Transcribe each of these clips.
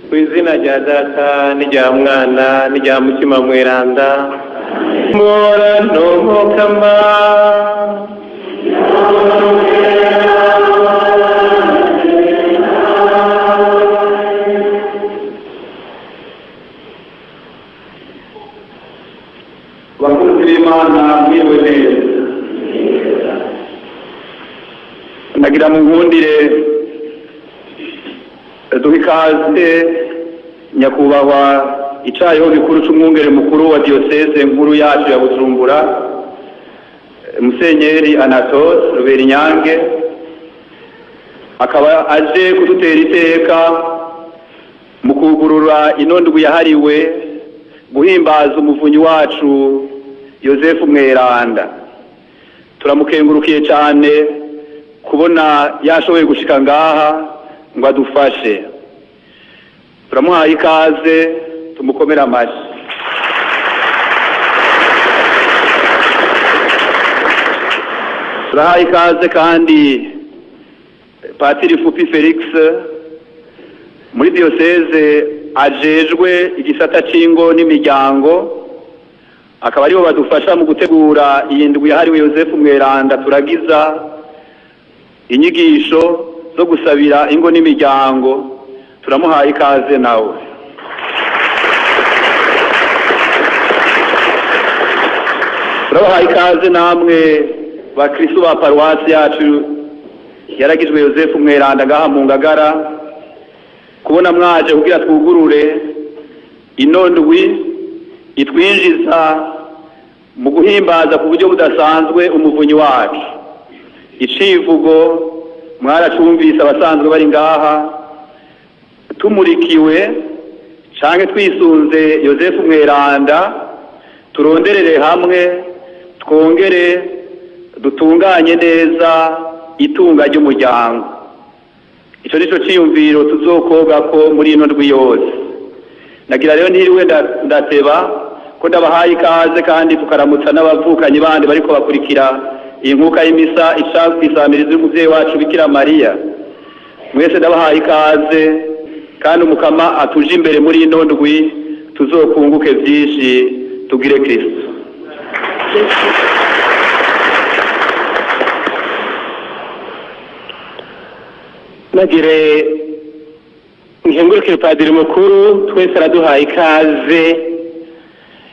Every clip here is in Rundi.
Kw'izina rya Data n'irya Mwana n'irya Mutima Mweranda. Morano mukama bakunzi b'Imana mwiriwe neza. Ndagira munkundire duha ikaze nyakubahwa icayeho gikuru c'umwungere mukuru wa diyoseze nkuru yacu ya Bujumbura, Musenyeri Anatole Ruberinyange, akaba aje kudutera iteka mu kugurura ino ndwi yahariwe guhimbaza umuvunyi wacu Yozefu Mweranda. Turamukengurukiye cyane kubona yashoboye gushika ngaha ngo adufashe. Turamuhaye ikaze, tumukomera amashyi. Turahaye ikaze kandi Patiri Fupi Felix muri diyoseze ajejwe igisata c'ingo n'imiryango, akaba aribo badufasha mu gutegura iyi ndwi yahariwe Yozefu Mweranda. Turagiza inyigisho zo gusabira ingo n'imiryango. Turamuhaye ikaze nawe. Turabahaye ikaze namwe bakristo ba paruwasi yacu yaragizwe Yozefu Mweranda ngaha mu Ngagara, kubona mwaje kugira twugurure ino ndwi itwinjiza mu guhimbaza ku buryo budasanzwe umuvunyi wacu. Icivugo mwaracumvise abasanzwe bari ngaha, tumurikiwe canke twisunze Yozefu Mweranda, turonderere hamwe twongere dutunganye neza itunga ry'umuryango. Ico nico ciyumviro tuzokogako muri ino ndwi yose. Nagira rero ntiriwe ndateba ko ndabahaye ikaze kandi tukaramutsa n'abavukanyi bandi bariko bakurikira iyi nkuka y'imisa isamiriza y'umuvyeyi wacu Bikira Mariya. Mwese ndabahaye ikaze kandi umukama atuje imbere muri ino ndwi, tuzokunguke vyinshi tugire Kristo. Nagire nkengurukire Padiri mukuru, twese araduhaye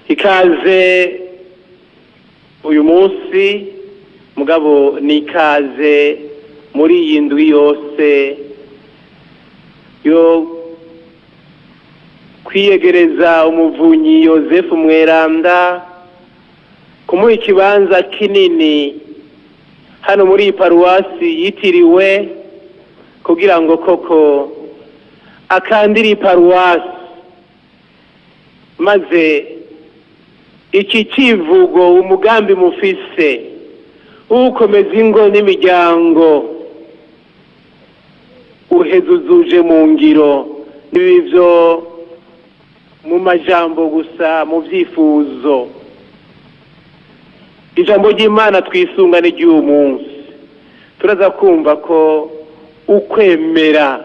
ikaze uyu munsi, mugabo ni ikaze muri iyi ndwi yose yo kwiyegereza umuvunyi Yozefu Mweranda, kumuha ikibanza kinini hano muri iyi paruwasi yitiriwe, kugira ngo koko akandire iparuwasi, maze iki kivugo umugambi mufise ukomeza ingo n'imiryango uhezuzuje mu ngiro, n'ibivyo mu majambo gusa, mu vyifuzo. Ijambo ry'Imana twisunga ni ry'uyu munsi. Turaza kumva ko ukwemera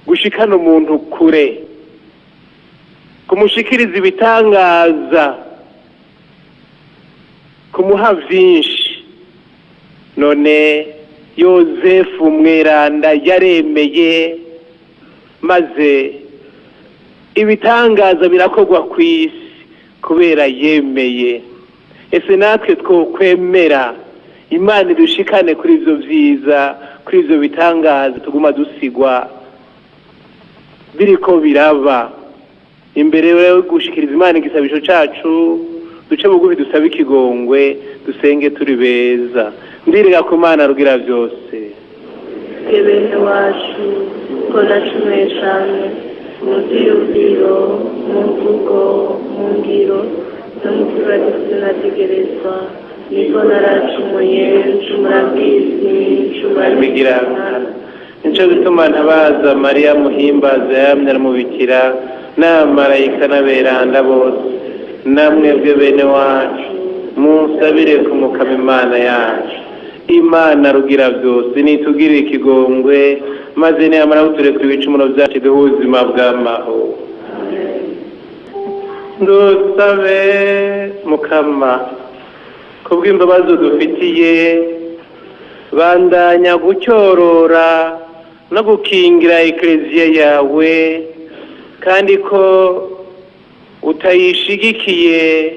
gushikana umuntu kure, kumushikiriza ibitangaza, kumuha vyinshi. None Yozefu Mweranda yaremeye, maze ibitangaza birakogwa kw'isi kubera yemeye. Ese natwe twokwemera Imana idushikane kuri ivyo vyiza, kuri ivyo bitangaza tuguma dusigwa biriko biraba. Imbere yo gushikiriza Imana igisabisho cacu, duce bugufi dusabe ikigongwe, dusenge turi beza. Ndirega ko Imana rugira vyose. Bene wacu ko nacumeshane mu vyiyumviro, mu mvugo, mu ngiro no mu kuragisa nategerezwa, niko naracumuye, ncumura bw'isi, ncumura bigirana. Nico gituma ntabaza Mariya muhimbaza yamye aramubikira n'abamarayika n'aberanda bose, namwebwe bene wacu munsabire ku Mukama Imana yacu. imana rugira byose nitugirire ikigongwe maze niyamara guturekura ibicumuro byacu duhe ubuzima bw'amahoro. Dusabe Mukama kubw'imbabazi dufitiye, bandanya gucyorora no gukingira ekleziya yawe, kandi ko utayishigikiye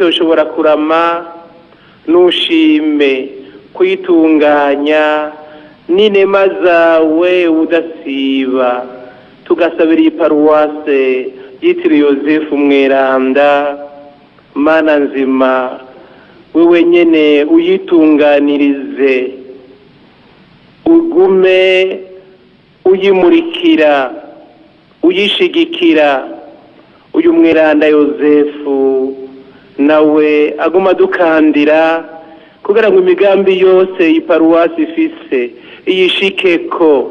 ushobora kurama, nushime kuyitunganya n'inema zawe udasiba. Tugasabira iyi paruwase yitiriwe Yozefu Mweranda, Mana nzima wewe nyene uyitunganirize, ugume uyimurikira uyishigikira. Uyu Mweranda Yozefu nawe aguma dukandira kugira ngo imigambi yose iparuwasi ifise iyishikeko.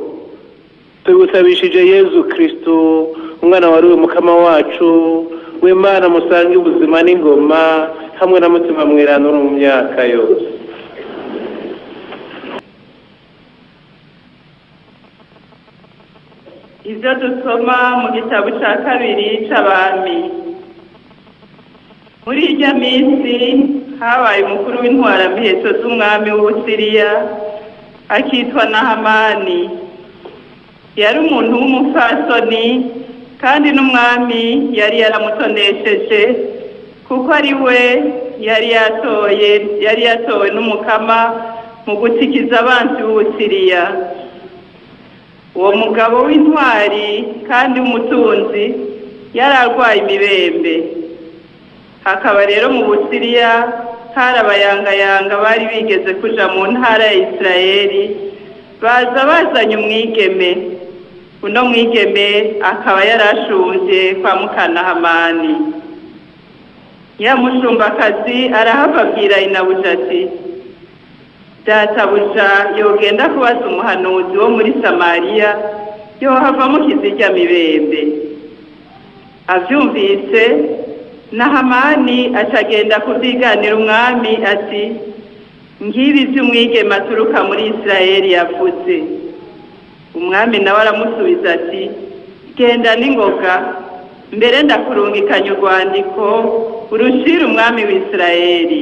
Tugusabishije Yezu Kristo umwana wari we Mukama wacu, we Mana musange ubuzima n'ingoma hamwe na Mutima Mweranda mu myaka yose. Ibyo dusoma mu gitabo cya kabiri c'Abami. Muri irya minsi habaye umukuru w'intwaramiheto z'umwami w'Ubusiriya akitwa Nahamani. Yari umuntu w'umupfasoni kandi n'umwami yari yaramutonesheje, kuko ari we yari yatowe n'umukama mu gutikiza abansi b'Ubusiriya. Uwo mugabo w'intwari kandi w'umutunzi yari arwaye imibembe. Hakaba rero mu Busiriya hari abayangayanga bari bigeze kuja mu ntara ya Isirayeli, baza bazanye umwigeme. Uno mwigeme akaba yarashunje kwa Mukanahamani. Ya mushumbakazi arahababwira inabuja ati, databuja yogenda kubaza umuhanuzi wo muri Samariya, yohavamo kizirya mibembe. Avyumvise, Nahamani acagenda kuvyiganira umwami ati, ngibi vy'umwigeme aturuka muri Isirayeli yavuze. Umwami nawe aramusubiza ati, genda n'ingoga, mbere ndakurungikanya urwandiko urushira umwami w'Isirayeli.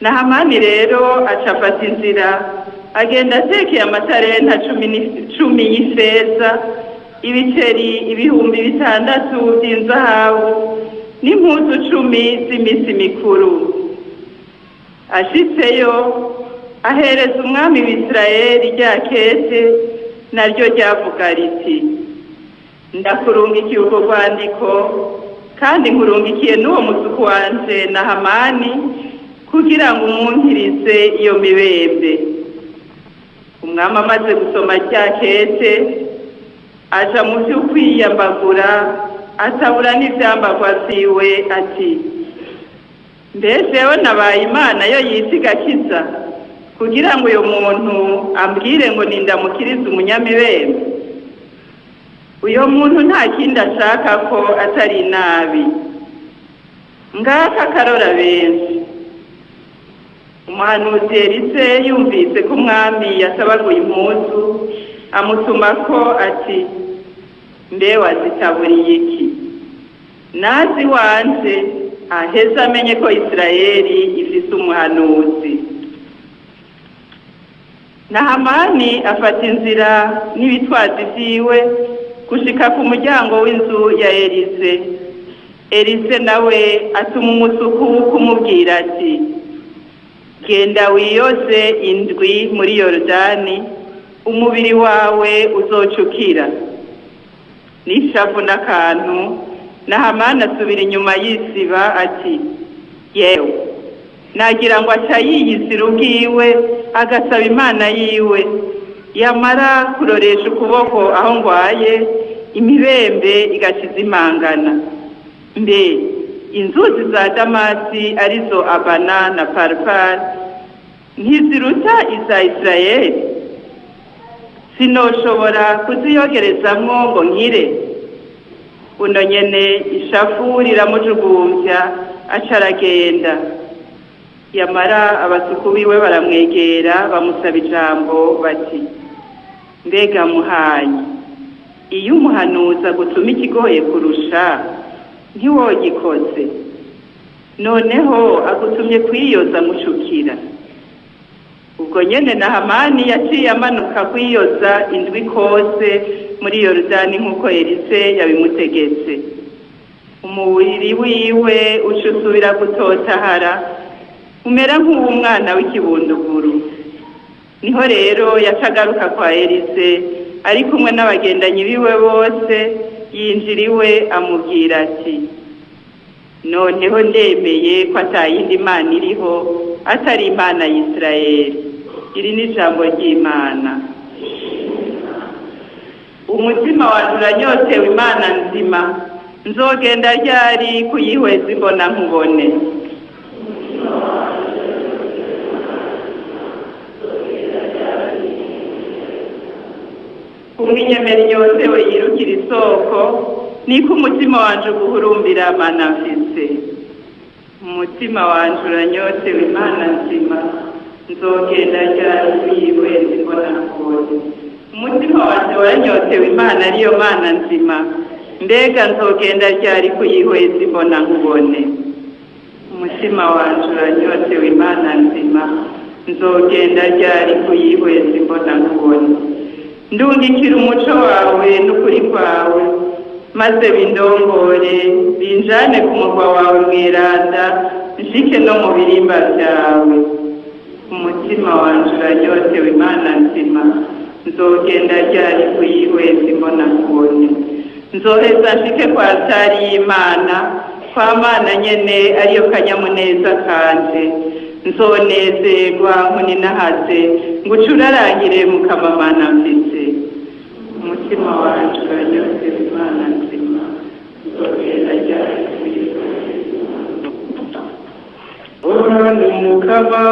Nahamani rero acafata inzira, agenda atekeye amatarenta 10 y'ifeza, ibiceri 6,000 by'inzahabu, n'impuzu 10 z'imisi mikuru. Ashitseyo ahereza umwami w'Isirayeli rya kete, naryo ryavuga riti, ndakurungikiye urwo rwandiko, kandi nkurungikiye n'uwo musuku wanje Nahamani, kugira ngo umunkirize iyo mibembe. Umwami amaze gusoma rya kete, aja mu vyo kwiyambagura, atabura n'ivyambagwa vyiwe ati, mbese yewe nabaye Imana yo yisigakiza, kugira ngo uyo muntu ambwire ngo nindamukirize umunyamibembe? Uyo muntu nta kindi ashaka ko atari inabi. Ngaka karora benshi. Umuhanuzi Elise yumvise ko umwami yasabaguye impuzu, amutuma ko ati, mbe wazitaburiye iki? Nazi wanje aheze amenye ko Isirayeli ifise umuhanuzi. Nahamani afata inzira n'ibitwazi vyiwe gushika ku muryango w'inzu ya Elise. Elise nawe atuma umusuku kumubwira ati, genda wiyoze indwi muri Yorodani, umubiri wawe uzocukira. N'ishavu n'akantu, Nahamani asubira inyuma yisiba ati, yewe nagira ngo aca yiyizira ubwiwe agasaba Imana yiwe, yamara kuroresha ukuboko aho ngwaye, imibembe igakiza imangana. Mbe inzuzi za Damasi arizo Abana na Parpar ntiziruta iza Isirayeli? Sinoshobora kuziyogerezamwo ngo nkire? Uno nyene ishavu riramujugumbya aca aragenda. yamara abasuku biwe baramwegera bamusaba ijambo bati mbega muhanyi iyo umuhanuzi agutuma ikigoye kurusha ntiwogikoze noneho agutumye kwiyoza mucukira ubwo nyene na Hamani yaciye amanuka kwiyoza indwi kose muri Yorodani nk'uko Elise yabimutegetse umubiri wiwe ucusubira gutotahara umera nk'uw'umwana w'ikibunduguru niho rero yacagaruka kwa Elise ari kumwe n'abagendanyi biwe bose yinjira iwe amubwira ati noneho ndemeye ko atayindi mana iriho atari imana y'Isirayeli iri ni ijambo ry'Imana umutima wanjye uranyotewe imana nzima nzogenda ryari kuyihweza imbona nkubone umwinyemera inyotewe yirukira isoko niko umutima wanje uguhurumbira mana mfise umutima wanje uranyotewe imana nzima nzogenda ryari kuyihweza imbona nkubone umutima wanje waranyotewe imana ariyo mana nzima mbega nzogenda ryari kuyihweza imbona nkubone umutima wanje uranyotewe imana nzima nzogenda ryari kuyihweza imbona nkubone ndungikira umuco wawe n'ukuri kwawe maze bindongore binjane ku murwa wawe mweranda nshike no mu birimba byawe umutima wanje uranyotewe imana nzima nzogenda ryari kuyihweza imbona nkubone nzoheza nshike kwa altari y'Imana kwa mana nyene ariyo kanyamuneza kanje nzonezerwa nkuninahaze ngucurarangire mukamamana mfise umutima wanje uranyotewe imana nzima nzogenda ryari kuyihweza umukama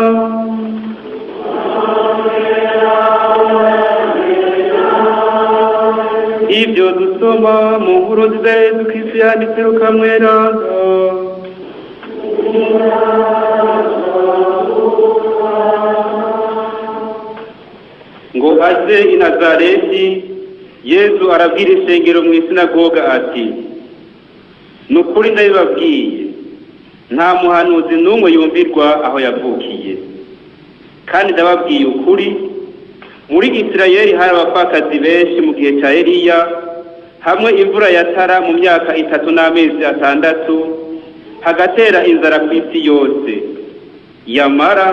ibyo dusoma mu nkuru nziza Yesu Kristo yanditse Luka mweranda ngo aze i Nazareti Yesu arabwira ishengero mu isinagoga ati nukuri ndabibabwiye nta muhanuzi n'umwe yumvirwa aho yavukiye kandi ndababwiye ukuri muri Isirayeli hari abapfakazi benshi mu gihe cya Eliya hamwe imvura yatara mu myaka 3 n'amezi 6 hagatera inzara ku isi yose yamara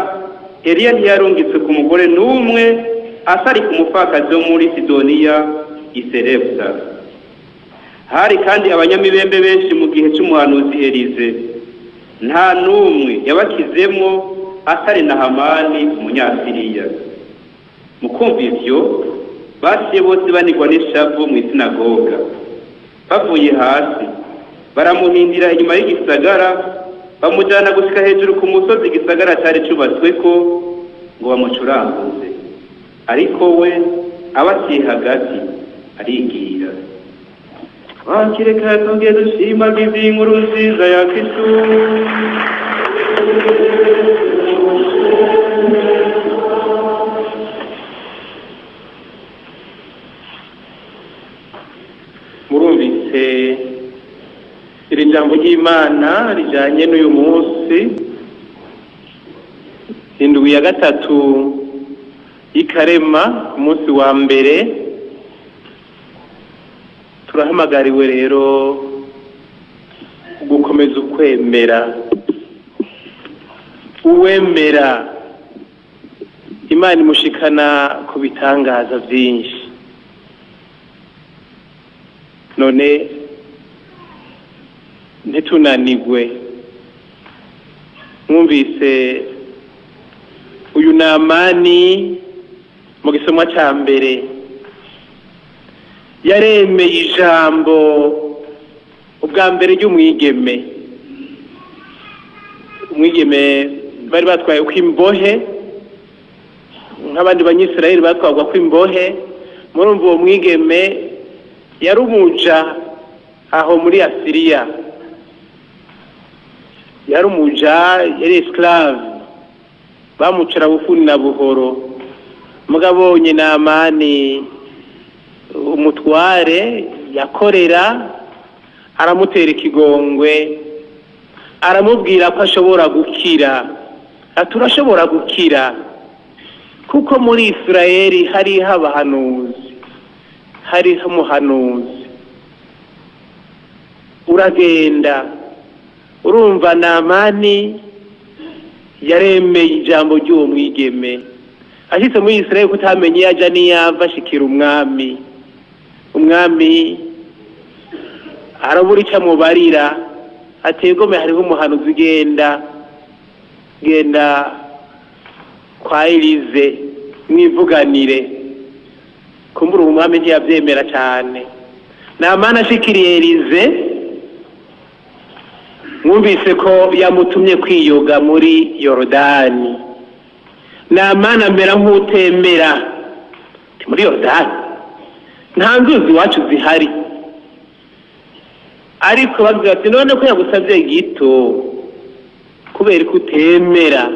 Eliya ntiyarungitswe ku mugore n'umwe atari ku mupfakazi wo muri Sidoniya Iserepta hari kandi abanyamibembe benshi mu gihe cy'umuhanuzi Elize nta n'umwe yabakizemo atari na Hamani umunyasiriya mu kumva ivyo basiye bose banigwa n'ishavu mu isinagoga bavuye hasi baramuhindira inyuma y'igisagara bamujana gushika hejuru ku musozi igisagara cyari cubatsweko ngo bamucuranguze ariko we abasiye hagati arigira wakireka tongeye dushima inkuru nziza ya Kristo murumvise iri jambo ry'Imana rijanye n'uyu munsi indwi ya gatatu ikarema ku munsi wa mbere turahamagariwe rero gukomeza ukwemera uwemera Imana imushikana ku bitangaza byinshi none ntitunanigwe mwumvise uyu Namani mu gisomwa cya mbere yaremeye ijambo ubwa mbere ry'umwigeme bari batwaye uko imbohe nk'abandi banyisirayeli batwagwa ko imbohe murumva uwo mwigeme yari umuja aho muri Asiriya yari umuja yari esclave bamucira bufuni na buhoro. Mugabonye Namani umutware yakorera, aramutera ikigongwe, aramubwira ko ashobora gukira. Turashobora gukira kuko muri Isirayeli hariho abahanuzi, hariho umuhanuzi. Uragenda urumva Namani yaremeye ijambo ry'uwo mwigeme. Ashitse muri Isirayeli kutamenye yaja niyava ashikira umwami. Umwami arabura icyo amubarira, ategome hariho umuhanuzi, genda kwa Elize mwivuganire. Kumbura umwami ntiyabyemera cyane. Namani ashikiriye Elize, mwumvise ko yamutumye kwiyoga muri Yorodani. Namani amera nk'utemera. Muri Yorodani nta nzuzi iwacu zihari. Ariko bavuga ati none ko yagusabye gito kubera ko utemera,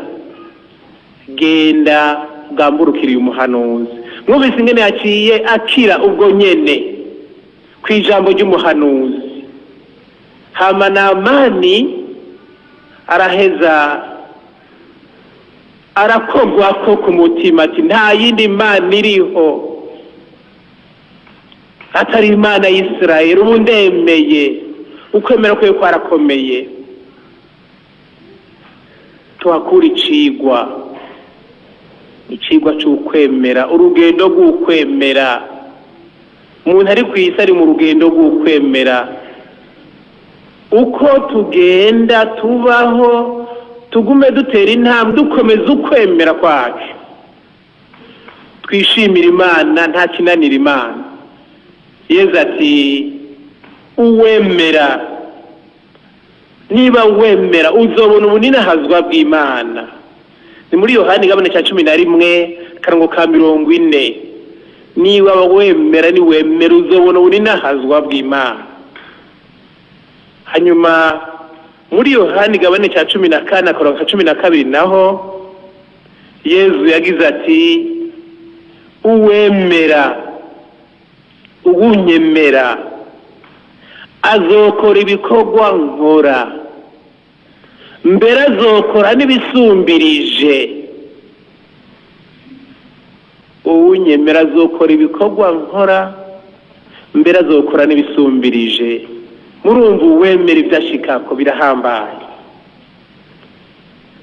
genda ugamburukiriye umuhanuzi. Mwumvise ingene yaciye akira ubwo nyene kwijambo ry'umuhanuzi. Hama Namani araheza arakogwa ko ku mutima ati nta yindi mana iriho atari Imana y'Isirayeli. Ubu ndemeye, ukwemera kwe kwarakomeye. Tuhakura icigwa c'ukwemera, urugendo rw'ukwemera. Umuntu ari kw'isi ari mu rugendo rw'ukwemera. Uko tugenda tubaho, tugume dutera intambwe dukomeza ukwemera kwacu. Twishimira Imana, nta kinanira Imana. Yesu ati uwemera, niba wemera uzobona ubuninahazwa bw'Imana. Ni muri Yohani gabane cya 11 karongo ka 40. Niba wemera, ni wemera uzobona ubuninahazwa bw'Imana. Hanyuma muri Yohani gabane cya 14 karongo ka 12 naho Yesu yagize ati uwemera, uwunyemera azokora ibikorwa nkora, mbere azokora n'ibisumbirije. Uwunyemera azokora ibikorwa nkora, mbere azokora n'ibisumbirije. Murumva uwemera ivyashikako birahambaye.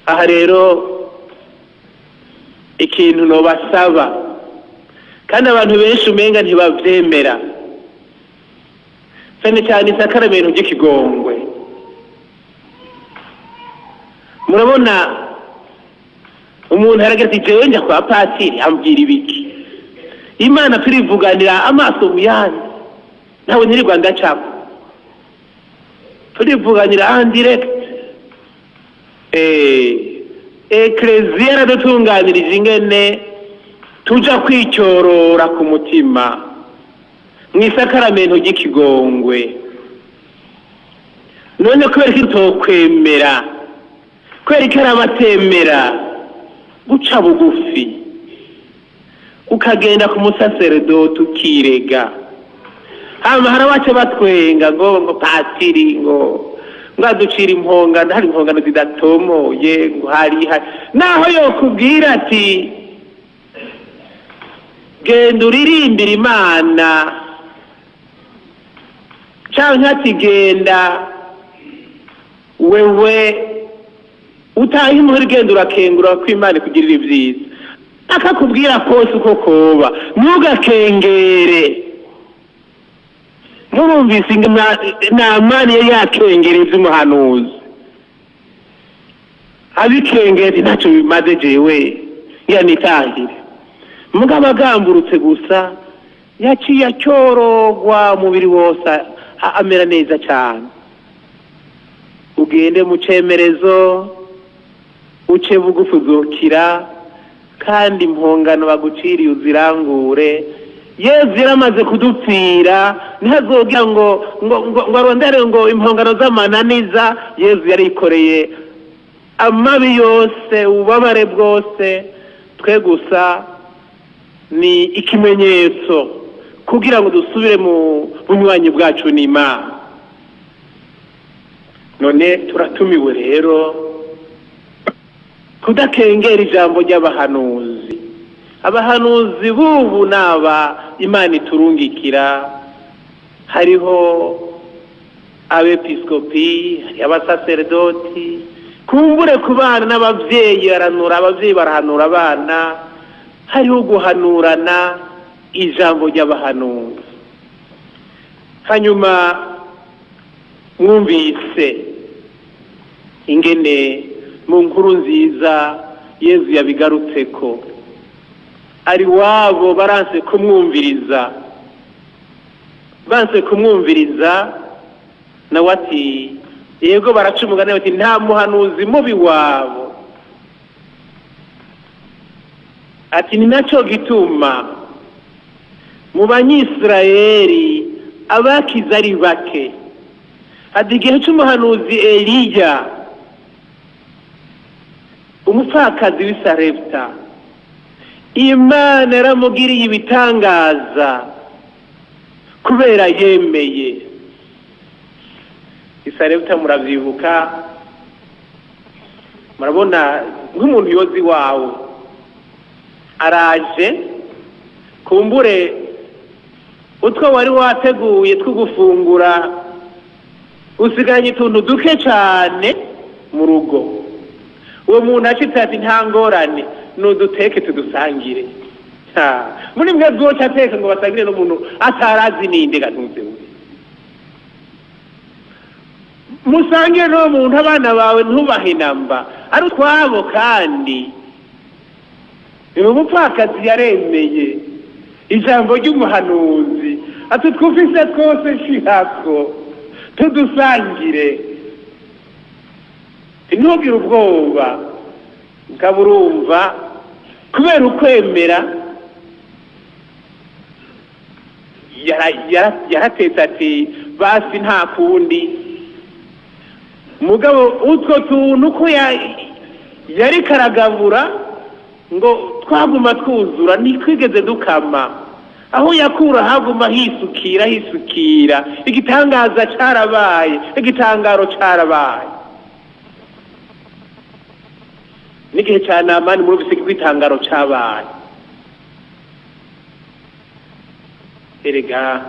Aha rero ikintu nobasaba, kandi abantu benshi umenga ntibavyemera, cyane cyane isakaramentu ry'ikigongwe. Murabona umuntu aragira ati jewe njya kwa patiri ambwira ibiki. Imana turivuganira amaso muyandi, ntawe nirirwa ndacako, turivuganira en direct. Eklezia aradutunganirije ingene tuja kwicyorora ku mutima mwisakaramento ry'ikigongwe. None kubera ko tokwemera, kubera ko arabatemera, guca bugufi ukagenda ku musaseredoti ukirega. Hama harabace batwenga ngo patiri ngo ngaducira impongano, hari impongano zidatomoye ngo hari naho yokubwira ati genda uririmbira Imana, canke ati genda wewe utaha imuhira genda urakengura ko Imana kugirira ivyiza. Akakubwira kose uko koba, ntugakengere. Murumvise Namani yari yakengera ivy'umuhanuzi, abikengera ntacyo bimaze jewe yanitahire. Mugabo agamburutse gusa yaciye acyorogwa umubiri wose amera neza cyane. Ugende mu cemerezo, uce bugufi uzokira, kandi impongano baguciriye uzirangure. Yesu yaramaze kudupfira, ntihazogira ngo arondere ngo impongano z'amananiza. Yesu yarikoreye amabi yose ububabare bwose twe gusa ni ikimenyetso kugira ngo dusubire mu bunywanyi bwacu n'Imana. None turatumiwe rero kudakengera ijambo ry'abahanuzi. Abahanuzi bubu naba Imana iturungikira, hariho abepiskopi, abasaserdoti, kumbure ku bana n'abavyeyi abavyeyi barahanura abana, hariho guhanurana ijambo ry'abahanuzi. Hanyuma mwumvise ingene mu nkuru nziza Yezu yabigarutseko, ari wabo baranse kumwumviriza, nawe ati yego baraca umugani bati nta muhanuzi mubi wabo, ati ni naco gituma mu Banyisirayeli abakiza ari bake. Ati igihe c'umuhanuzi Eliya umupfakazi w'i Sarepta, Imana yaramugiriye ibitangaza kubera yemeye. I Sarepta muravyibuka, murabona nk'umuntu yozi wawe araje, kumbure utwo wari wateguye two gufungura usiganye utuntu duke cane mu rugo. Uwo muntu acitse ati nta ngorane, nuduteke tudusangire. Muri mwe bwoca ateka ngo basangire n'umuntu atarazi ninde gantuze we. Musangire no muntu abana bawe ntubahe namba, ari utwabo kandi. Uyu mupfakazi yaremeye ijambo ry'umuhanuzi, ati twufise twose shirako tudusangire. Ntugire ubwoba, ukaburumva kubera ukwemera. Yaratetse ati basi nta kundi. Mugabo utwo tuntu ko yari karagabura ngo twaguma twuzura, ntikwigeze dukama. Aho yakura haguma hisukira. Igitangaza carabaye, igitangaro carabaye. N'igihe ca Namani murubise kwitangaro cabaye. Erega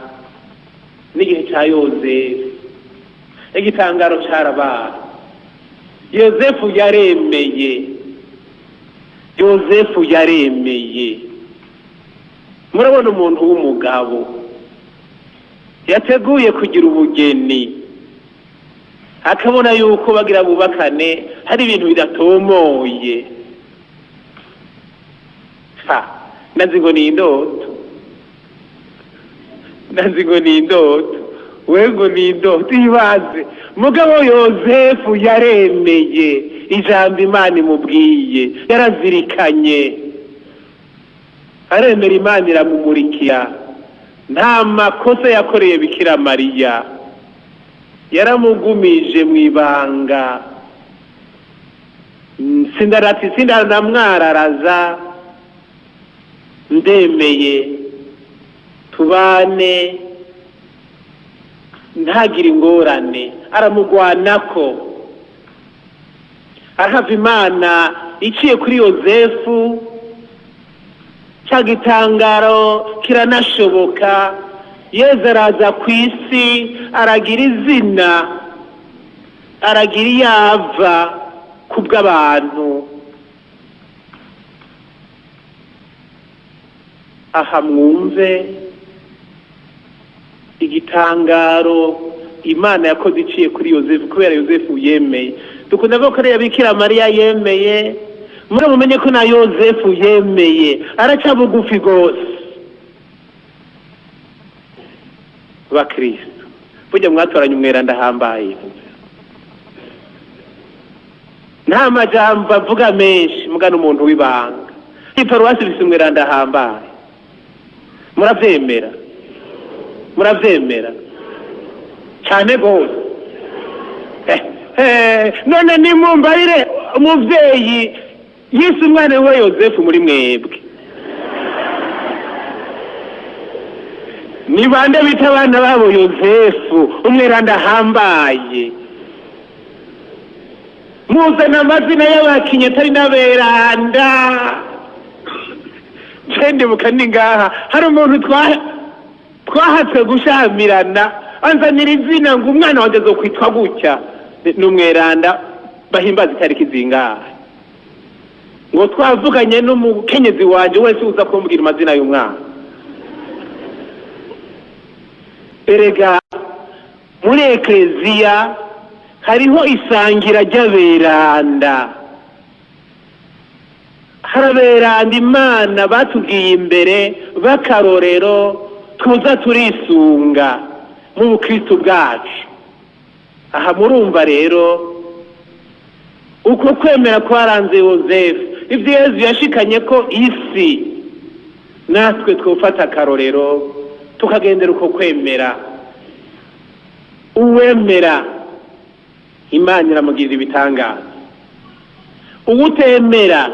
n'igihe ca Yozefu igitangaro carabaye. Yozefu yaremeye. Murabona umuntu w'umugabo yateguye kugira ubugeni, akabona yuko bagira bubakane hari ibintu bidatomoye. Nazi ngo ni indoto, wego ni indoto ibaze. Mugabo Yozefu yaremeye ijambo Imana imubwiye, yarazirikanye, aremera Imana iramumurikira. Nta makosa yakoreye Bikira Mariya, yaramugumije mwibanga. Sindanamwararaza, ndemeye tubane ntagire ingorane. Aramugwanako, arahava Imana iciye kuri Yozefu. Cya gitangaro kiranashoboka. Yezu araza ku isi, aragira izina, aragira iyava kubw'abantu. Aha mwumve igitangaro Imana yakoze iciye kuri Yozefu, kubera Yozefu yemeye. Dukunda ko kare Bikira Mariya yemeye, muri mumenye ko na Yozefu yemeye, araca bugufi gose. Bakristo burya mwatoranye umweranda hambaye, nta majambo avuga menshi, mugana umuntu w'ibanga. Iparuwasi bise umweranda hambaye. Muravyemera cyane gose. None nimumbarire umuvyeyi yise umwana we Yozefu muri mwebwe ni bande bita abana babo Yozefu umweranda hambaye muzana amazina y'abakinyi atari n'aberanda cende mukandi ngaha hari umuntu twahatse gushamirana anzanira izina ngo umwana wanje azokwitwa gutya n'umweranda bahimbaza itariki zingahe ngo twavuganye n'umukenyezi wanje wese uza kumbwira amazina y'umwana erega muri ekleziya hariho isangira ry'aberanda haraberanda Imana batubwiye imbere bakarorero tuza turisunga mu bukristo bwacu aha murumva rero uko kwemera kwaranze Yozefu ivyo Yesu yashikanye ko isi natwe twofata akarorero tukagendera uko kwemera uwemera Imana iramugirira ibitangaza uwutemera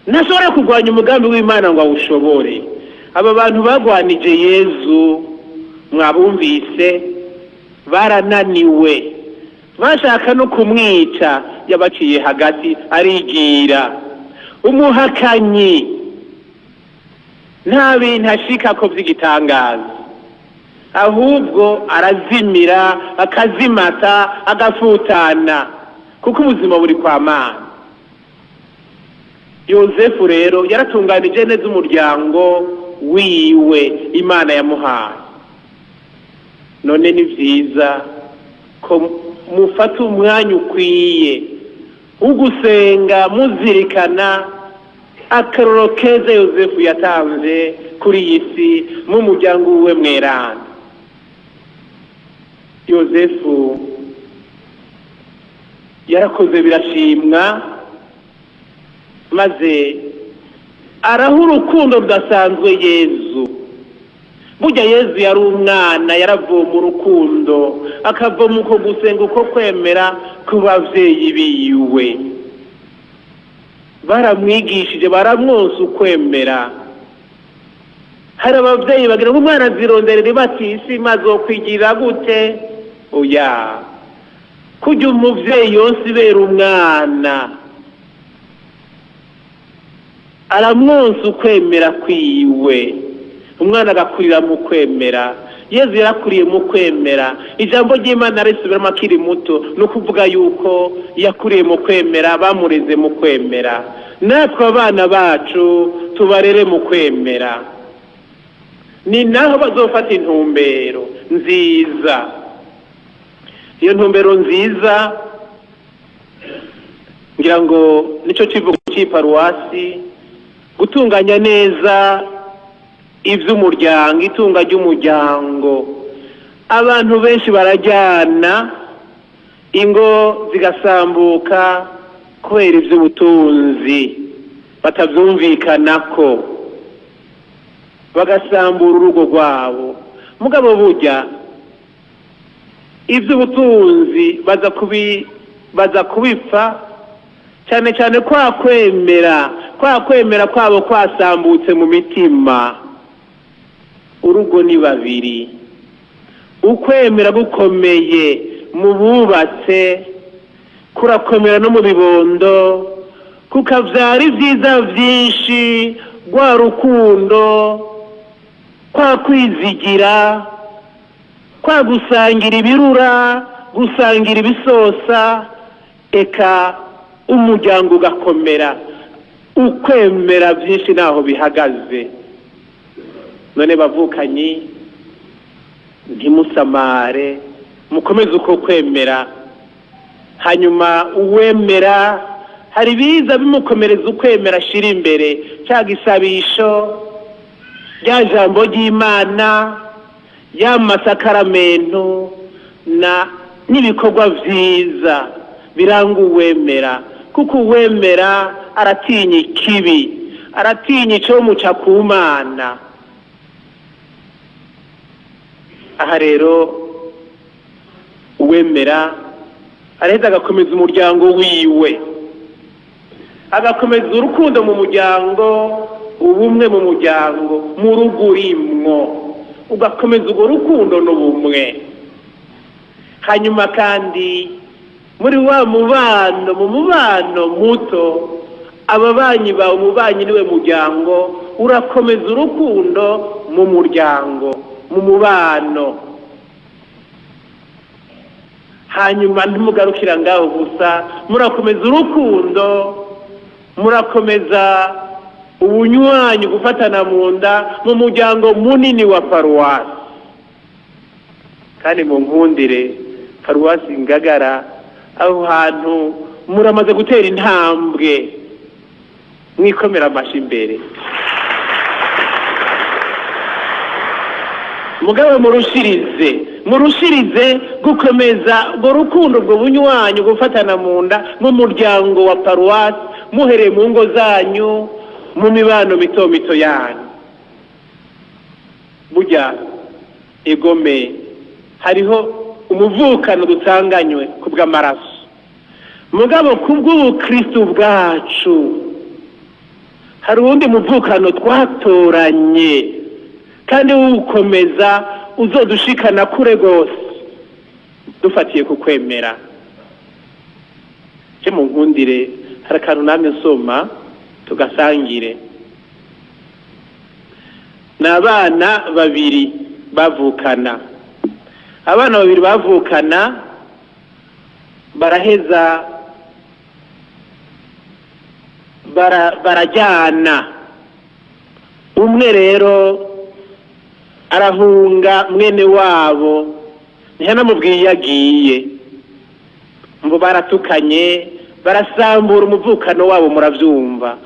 ntashobora kurwanya umugambi w'Imana ngo awushobore aba bantu bagwanije Yesu mwabumvise barananiwe bashaka no kumwica yabaciye hagati arigira umuhakanyi nta bintu ashika ko vy'igitangaza ahubwo arazimira akazimata agafutana kuko ubuzima buri kwa Mana Yozefu rero yaratunganije neza umuryango wiwe Imana yamuhaye none ni vyiza ko mufata umwanya ukwiye ugusenga muzirikana akaroro keza Yozefu yatanze kuri iyi si mu muryango we mweranda Yozefu yarakoze birashimwa maze araha urukundo rudasanzwe Yezu burya Yezu yari umwana yaravoma urukundo akavoma uko gusenga uko kwemera ku bavyeyi biwe baramwigishije baramwonsa ukwemera hari abavyeyi bagira ngo umwana azironderera batisi mazokwigira gute oya kujya umuvyeyi yonse ibera umwana aramwonsa ukwemera kwiwe umwana agakurira mu kwemera Yezu yarakuriye mu kwemera ijambo ry'Imana risubiramo akiri muto no kuvuga yuko yakuriye mu kwemera bamureze mu kwemera natwe abana bacu tubarere mu kwemera ni naho bazofata intumbero nziza iyo ntumbero nziza ngira ngo nico kivugo cy'iparuwasi gutunganya neza ivy'umuryango itunga ry'umuryango abantu benshi barajyana ingo zigasambuka kubera ivy'ubutunzi batavyumvikanako bagasambura urugo rwabo mugabo burya ivy'ubutunzi baza kubipfa cyane cyane kwa kwemera kwabo kwasambutse mu mitima urugo ni babiri ukwemera gukomeye mu bubatse kurakomera no mu bibondo kukavyara ivyiza vyinshi rwa rukundo kwa kwizigira kwa gusangira ibirura gusangira ibisosa eka umuryango ugakomera ukwemera byinshi naho bihagaze none bavukanyi ntimusamare mukomeze uko kwemera hanyuma uwemera hari biza bimukomereza ukwemera ashira imbere cya gisabisho rya jambo ry'Imana y'amasakaramentu n'ibikorwa vyiza biranga uwemera kuko uwemera aratinya ikibi aratinya ico muca ku Mana aha rero uwemera araheza agakomeza umuryango wiwe agakomeza urukundo mu muryango, ubumwe mu muryango, mu rugo urimwo ugakomeza urwo rukundo n'ubumwe. Hanyuma kandi muri wa mubano, mu mubano muto, ababanyi bawe, umubanyi niwe muryango, urakomeza urukundo mu muryango, mu mubano. Hanyuma ntimugarukira ngaho gusa, murakomeza urukundo, murakomeza ubunywanyi, gufatana mu nda mu muryango munini wa paruwasi. Kandi mu nkundire paruwasi Ngagara, aho hantu muramaze gutera intambwe, mwikomera amashi imbere. Mugabo murushirize gukomeza urwo rukundo, ubwo bunywanyi, gufatana mu nda mu muryango wa paruwasi, muhereye mu ngo zanyu, mu mibano mito mito yanyu. Burya egome hariho umuvukano dutanganywe ku bw'amaraso, mugabo ku bw'ubukristo bwacu hari uwundi muvukano twatoranye, kandi uwukomeza uzodushikana kure gose dufatiye ku kwemera. Je mu nkundire hari akantu namwe nsoma tugasangire. N'abana babiri bavukana, baraheza barajyana. Umwe rero arahunga mwene wabo, ntiyanamubwiye yagiye, ngo baratukanye, barasambura umuvukano wabo, muravyumva.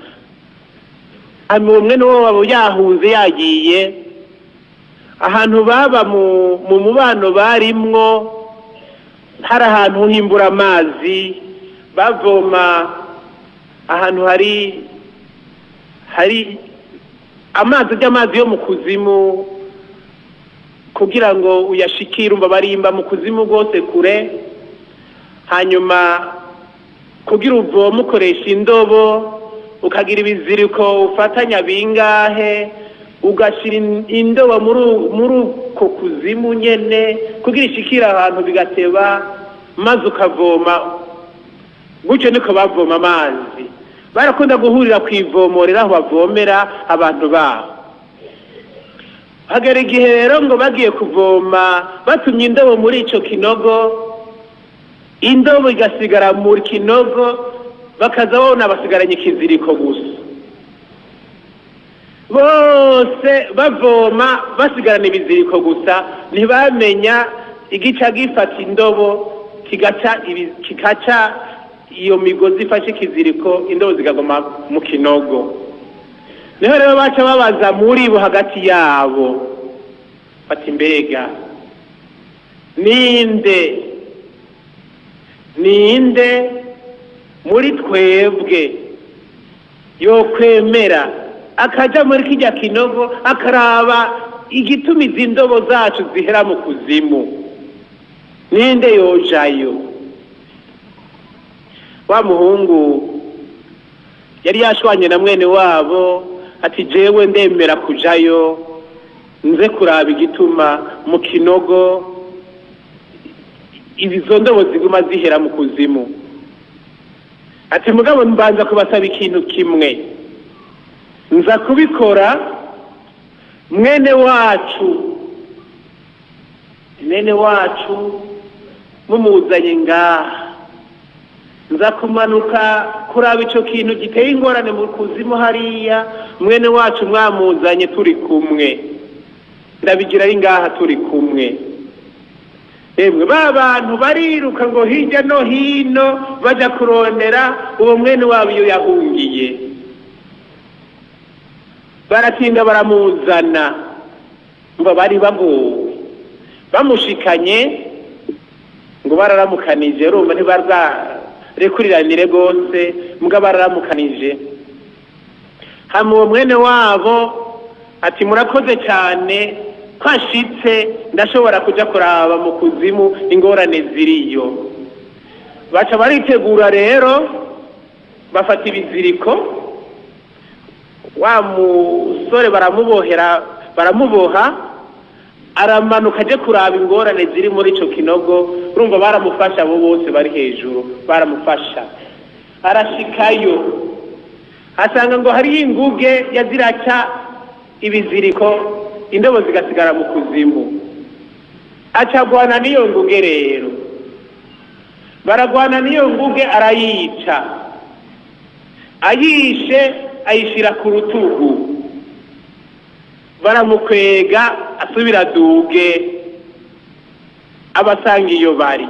Mwene wabo yahunze yagiye, ahantu baba mu mubano barimwo hari ahantu himbura amazi, bavoma ahantu hari amazi yo mu kuzimu, kugira ngo uyashikire, umva barimba mu kuzimu rwose kure. Hanyuma kugira uvoma ukoresha indobo, ukagira ibiziriko ufatanya bingahe, ugashira indobo muri uko kuzimu nyene kugira ishikira ahantu bigateba, maze ukavoma. Gutyo niko bavoma amazi. Barakunda guhurira kwivomorera aho bavomera abantu babo. Hagera igihe rero ngo bagiye kuvoma, batumye indobo muri ico kinogo, indobo igasigara muri kinogo, bakaza babona basigaranye ikiziriko gusa. Bose bavoma basigarana ibiziriko gusa, ntibamenya igica gifata indobo kikaca iyo migozi ifashe ikiziriko, indobo zikagoma mu kinogo. Niho rero baca babaza muri bo hagati yabo bati, mbega ninde muri twebwe yo kwemera akaja muri kijya kinogo akaraba igituma izi ndobo zacu zihera mu kuzimu? Ninde yojayo? Wa muhungu yari yashwanye na mwene wabo, ati jewe ndemera kujayo, nze kuraba igituma mu kinogo izo ndobo ziguma zihera mu kuzimu. Ati mugabo mbanza kubasaba ikintu kimwe, nza kubikora mwene wacu mumuzanye ngaha, nza kumanuka kuraba ico kintu giteye ingorane mu kuzimu hariya, mwene wacu mwamuzanye turi kumwe, ndabigira ari ngaha turi kumwe. Emwe bantu bariruka ngo hirya no hino baja kurondera uwo mwene wabo iyo yahungiye. Baratinda baramuzana, ngo bari bagowe, bamushikanye ngo bararamukanije, urumva ntibarekuriranire gose, mbwa bararamukanije. Hama uwo mwene wabo ati murakoze cyane, kwashitse ndashobora kuja kuraba mu kuzimu ingorane ziriyo. Baca baritegura rero bafata ibiziriko, wa musore baramuboha aramanuka aje kuraba ingorane ziri muri ico kinogo. Urumva baramufasha abo bose bari hejuru, baramufasha. Arashikayo asanga ngo hari inguge yaziraca ibiziriko, indobo zigasigara mu kuzimu. Acagwana n'iyo nguge rero, baragwana n'iyo nguge arayica. Ayishe ayishira ku rutugu, baramukwega asubira duge abasanga iyo bari.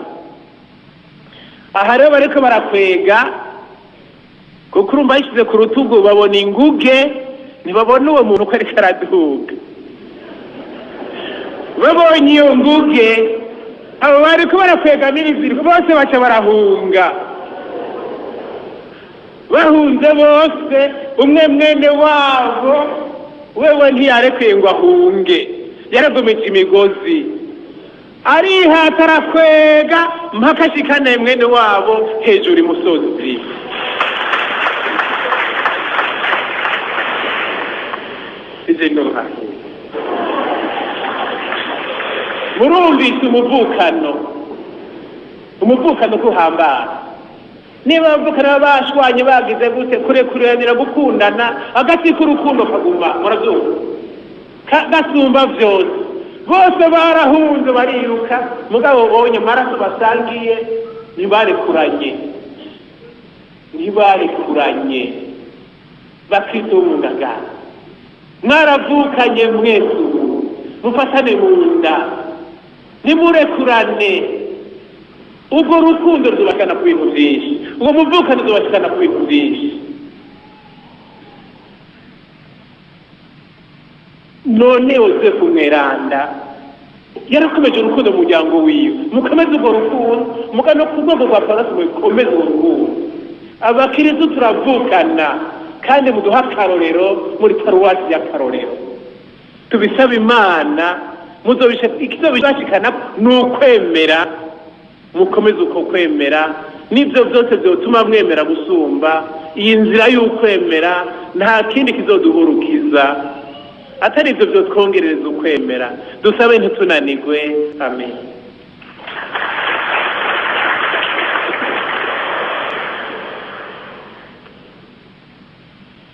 Aha rero bariko barakwega, kuko urumva yishize ku rutugu babona inguge, ntibabona uwo muntu ko ariko araduga. Babonye iyo nguge, abo bariko barakwega n'ibiziriko bose baca barahunga. Bahunze bose, umwe mwene wabo wewe ntiyarekwiye ngo ahunge, yaragomeje imigozi, arihata arakwega mpaka ashikane mwene wabo hejuru imusozi. Murumvise umuvukano kuhambara. Niba bavukana bashwanye bagize gute kurekuranira gukundana, agati k'urukundo kaguma, murabyumva gasumba vyose. Bose barahunze bariruka, mugabo bonye maraso basangiye ntibarekuranye bakristo umundagara. Mwaravukanye mwese mufatane mu nda, nimurekurane. Ubwo rukundo ruzubakana ku bintu byinshi, ubwo muvukano ruzubakana ku bintu byinshi. None Yozefu mweranda yarakomeje urukundo mu muryango wiwe, mukomeze urwo rukundo, mugano ku rwego rwa parasi mukomeze urwo rukundo. Abakiristu turavukana kandi muduha akarorero muri paruwasi ya Karorero. Tubisaba Imana ikizobishikana ni ukwemera, mukomeze uko kwemera, nibyo byose byotuma mwemera gusumba. Iyi nzira y'ukwemera nta kindi kizoduhurukiza atari ibyo byotwongerereza ukwemera. Dusabe ntitunanigwe. Amen.